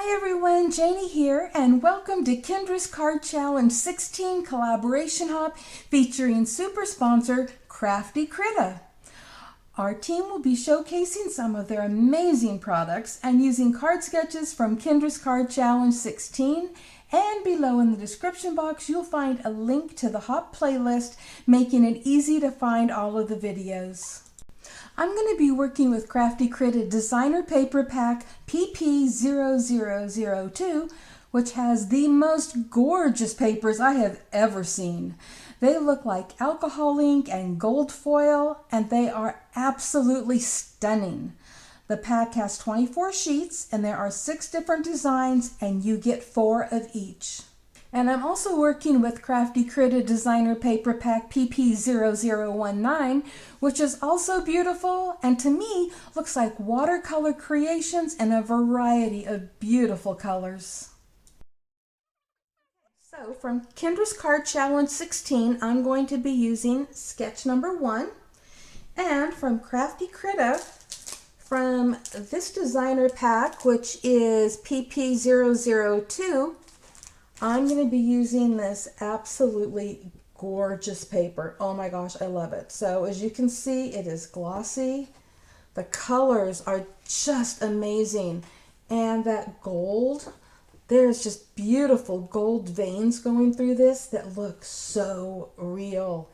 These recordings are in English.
Hi everyone, Janie here, and welcome to Kendra's Card Challenge 16 Collaboration Hop featuring super sponsor Crafty Critta. Our team will be showcasing some of their amazing products and using card sketches from Kendra's Card Challenge 16, and below in the description box you'll find a link to the Hop playlist, making it easy to find all of the videos. I'm going to be working with Crafty Critta Designer Paper Pack PP0002, which has the most gorgeous papers I have ever seen. They look like alcohol ink and gold foil, and they are absolutely stunning. The pack has 24 sheets, and there are 6 different designs, and you get 4 of each. And I'm also working with Crafty Critta Designer Paper Pack PP0019, which is also beautiful and to me looks like watercolor creations in a variety of beautiful colors. So from Kendra's Card Challenge 16, I'm going to be using sketch number 1. And from Crafty Critta, from this designer pack, which is PP002, I'm going to be using this absolutely gorgeous paper. Oh my gosh, I love it. So as you can see, it is glossy. The colors are just amazing. And that gold, there's just beautiful gold veins going through this that look so real.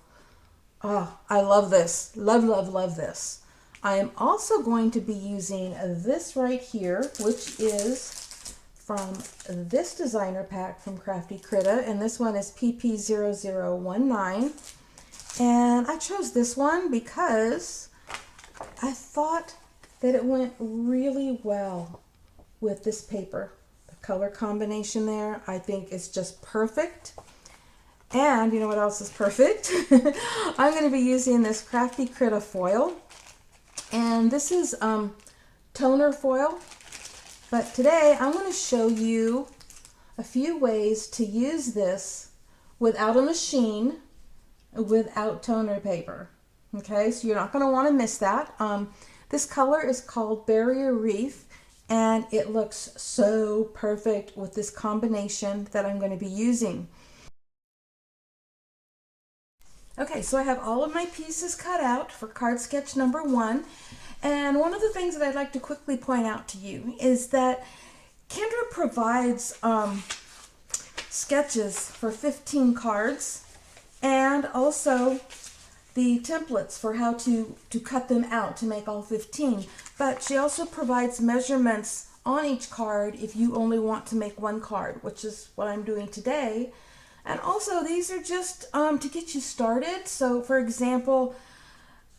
Oh, I love this. Love, love, love this. I am also going to be using this right here, which is from this designer pack from Crafty Critta, and this one is PP0019. And I chose this one because I thought that it went really well with this paper. The color combination there, I think, is just perfect. And you know what else is perfect? I'm going to be using this Crafty Critta foil, and this is toner foil. But today I'm going to show you a few ways to use this without a machine, without toner paper. Okay, so you're not going to want to miss that. This color is called Barrier Reef, and it looks so perfect with this combination that I'm going to be using. Okay, so I have all of my pieces cut out for card sketch number 1. And one of the things that I'd like to quickly point out to you is that Kendra provides sketches for 15 cards and also the templates for how to cut them out to make all 15. But she also provides measurements on each card if you only want to make one card, which is what I'm doing today. And also these are just to get you started. So for example,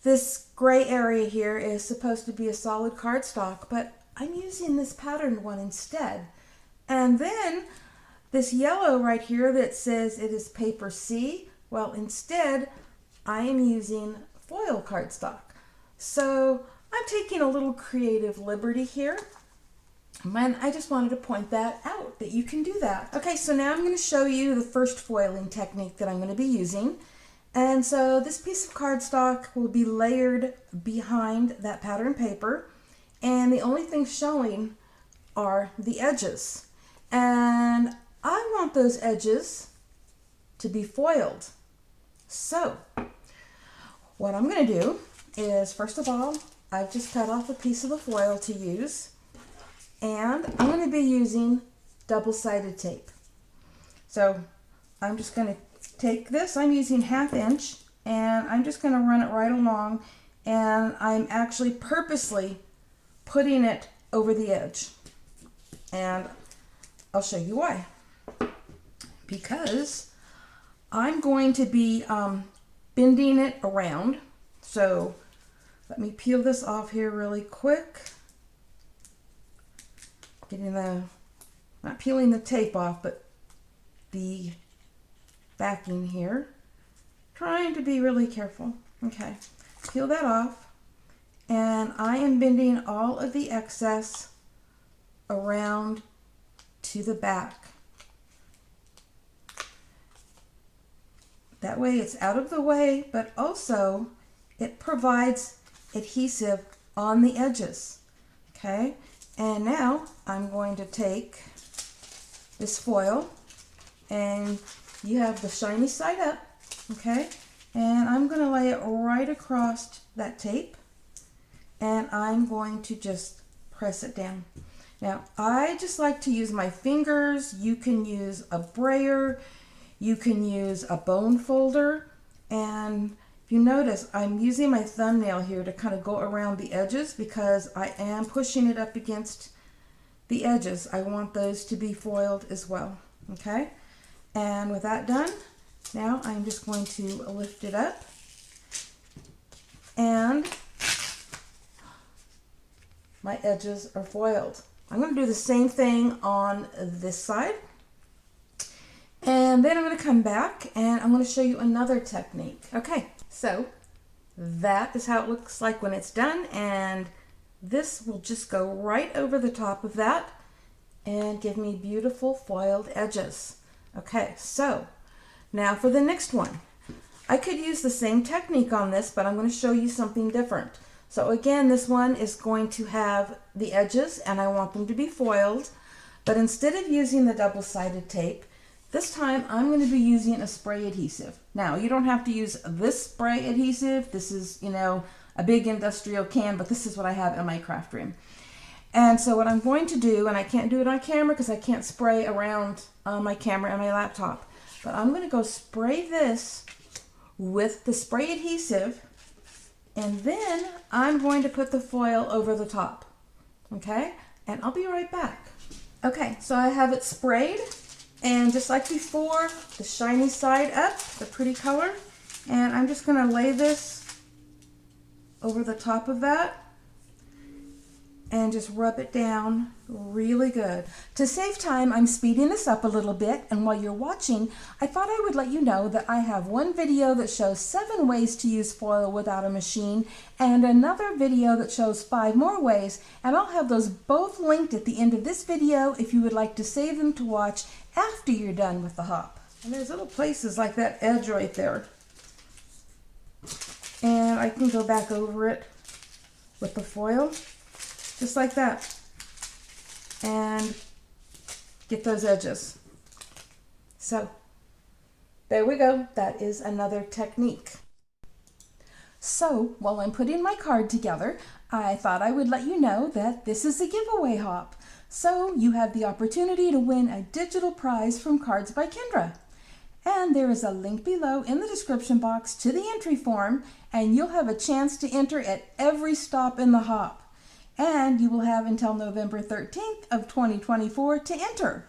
this gray area here is supposed to be a solid cardstock, but I'm using this patterned one instead. And then this yellow right here that says it is paper C, well, instead I am using foil cardstock. So I'm taking a little creative liberty here. And I just wanted to point that out, that you can do that. Okay, so now I'm going to show you the first foiling technique that I'm going to be using. And so this piece of cardstock will be layered behind that pattern paper, and the only thing showing are the edges. And I want those edges to be foiled. So what I'm going to do is, first of all, I've just cut off a piece of the foil to use, and I'm going to be using double-sided tape. So I'm just going to take this, I'm using 1/2 inch, and I'm just going to run it right along, and I'm actually purposely putting it over the edge. And I'll show you why. Because I'm going to be bending it around. So let me peel this off here really quick. Getting not peeling the tape off, but the backing here. Trying to be really careful. Okay, peel that off, and I am bending all of the excess around to the back. That way it's out of the way, but also it provides adhesive on the edges. Okay, and now I'm I'm going to take this foil, and you have the shiny side up, okay? And I'm going to lay it right across that tape, and I'm going to just press it down. Now, I just like to use my fingers. You can use a brayer, you can use a bone folder, and if you notice, I'm using my thumbnail here to kind of go around the edges because I am pushing it up against the edges. I want those to be foiled as well, okay? And with that done, now I'm just going to lift it up, and my edges are foiled. I'm going to do the same thing on this side, and then I'm going to come back and I'm going to show you another technique. Okay, so that is how it looks like when it's done, and this will just go right over the top of that and give me beautiful foiled edges. Okay, so now for the next one. I could use the same technique on this, but I'm going to show you something different. So again, this one is going to have the edges, and I want them to be foiled, but instead of using the double-sided tape, this time I'm going to be using a spray adhesive. Now, you don't have to use this spray adhesive. This is, you know, a big industrial can, but this is what I have in my craft room. And so what I'm going to do, and I can't do it on camera because I can't spray around my camera and my laptop, but I'm going to go spray this with the spray adhesive, and then I'm going to put the foil over the top, okay? And I'll be right back. Okay, so I have it sprayed, and just like before, the shiny side up, the pretty color, and I'm just gonna lay this over the top of that and just rub it down really good. To save time, I'm speeding this up a little bit, and while you're watching, I thought I would let you know that I have one video that shows 7 ways to use foil without a machine, and another video that shows 5 more ways, and I'll have those both linked at the end of this video if you would like to save them to watch after you're done with the hop. And there's little places like that edge right there. And I can go back over it with the foil, just like that, and get those edges. So there we go. That is another technique. So while I'm putting my card together, I thought I would let you know that this is a giveaway hop. So you have the opportunity to win a digital prize from Cards by Kendra. And there is a link below in the description box to the entry form, and you'll have a chance to enter at every stop in the hop. And you will have until November 13th of 2024 to enter.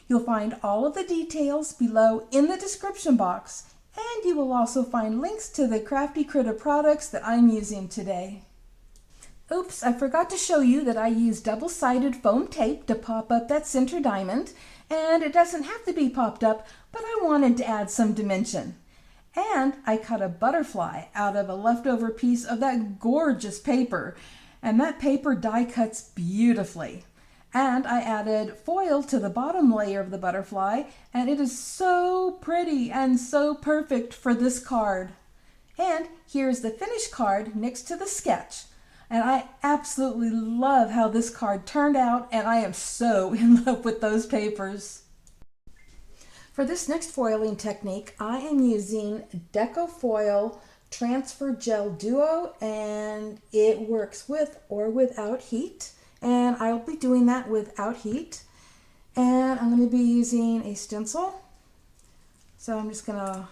You'll find all of the details below in the description box, and you will also find links to the Crafty Critta products that I'm using today. Oops, I forgot to show you that I use double-sided foam tape to pop up that center diamond, and it doesn't have to be popped up, but I wanted to add some dimension. And I cut a butterfly out of a leftover piece of that gorgeous paper, and that paper die cuts beautifully. And I added foil to the bottom layer of the butterfly, and it is so pretty and so perfect for this card. And here's the finished card next to the sketch. And I absolutely love how this card turned out, and I am so in love with those papers. For this next foiling technique, I am using Deco Foil Transfer Gel Duo, and it works with or without heat, and I'll be doing that without heat. And I'm going to be using a stencil, so I'm just going to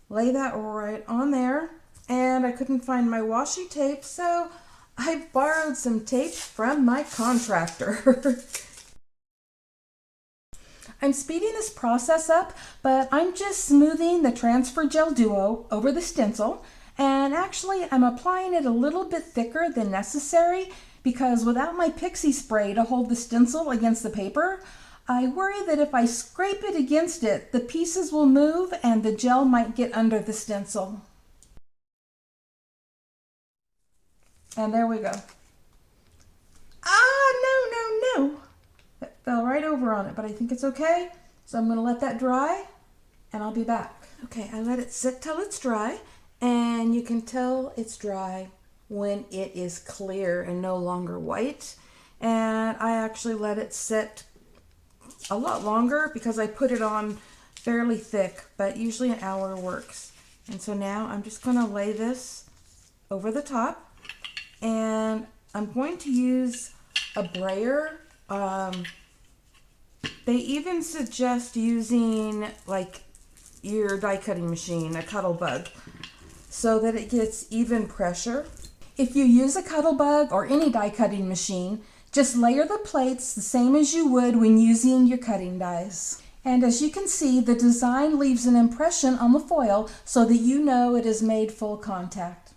lay that right on there. And I couldn't find my washi tape, so I borrowed some tape from my contractor. I'm speeding this process up, but I'm just smoothing the Transfer Gel Duo over the stencil, and actually I'm applying it a little bit thicker than necessary because without my pixie spray to hold the stencil against the paper, I worry that if I scrape it against it, the pieces will move and the gel might get under the stencil. And there we go. No. That fell right over on it, but I think it's okay. So I'm going to let that dry, and I'll be back. Okay, I let it sit till it's dry, and you can tell it's dry when it is clear and no longer white. and I actually let it sit a lot longer because I put it on fairly thick, but usually an hour works. And so now I'm just going to lay this over the top, and I'm going to use a brayer. They even suggest using like your die cutting machine, a Cuttle Bug, so that it gets even pressure. If you use a Cuttle Bug or any die cutting machine, just layer the plates the same as you would when using your cutting dies. And as you can see, the design leaves an impression on the foil so that you know it has made full contact.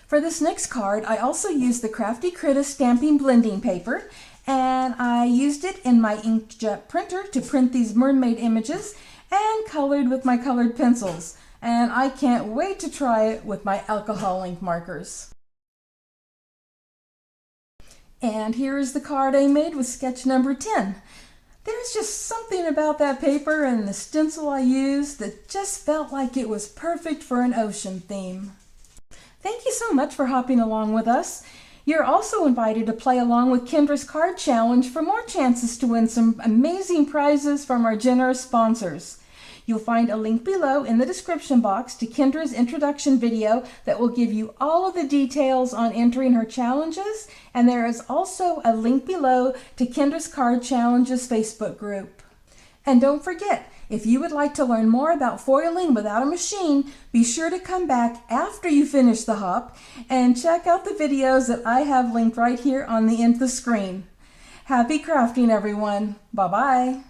For this next card, I also used the Crafty Critta stamping blending paper, and I used it in my inkjet printer to print these mermaid images and colored with my colored pencils. And I can't wait to try it with my alcohol ink markers. And here is the card I made with sketch number 10. There's just something about that paper and the stencil I used that just felt like it was perfect for an ocean theme. Thank you so much for hopping along with us. You're also invited to play along with Kendra's Card Challenge for more chances to win some amazing prizes from our generous sponsors. You'll find a link below in the description box to Kendra's introduction video that will give you all of the details on entering her challenges, and there is also a link below to Kendra's Card Challenge's Facebook group. And don't forget, if you would like to learn more about foiling without a machine, be sure to come back after you finish the hop and check out the videos that I have linked right here on the end of the screen. Happy crafting, everyone. Bye-bye.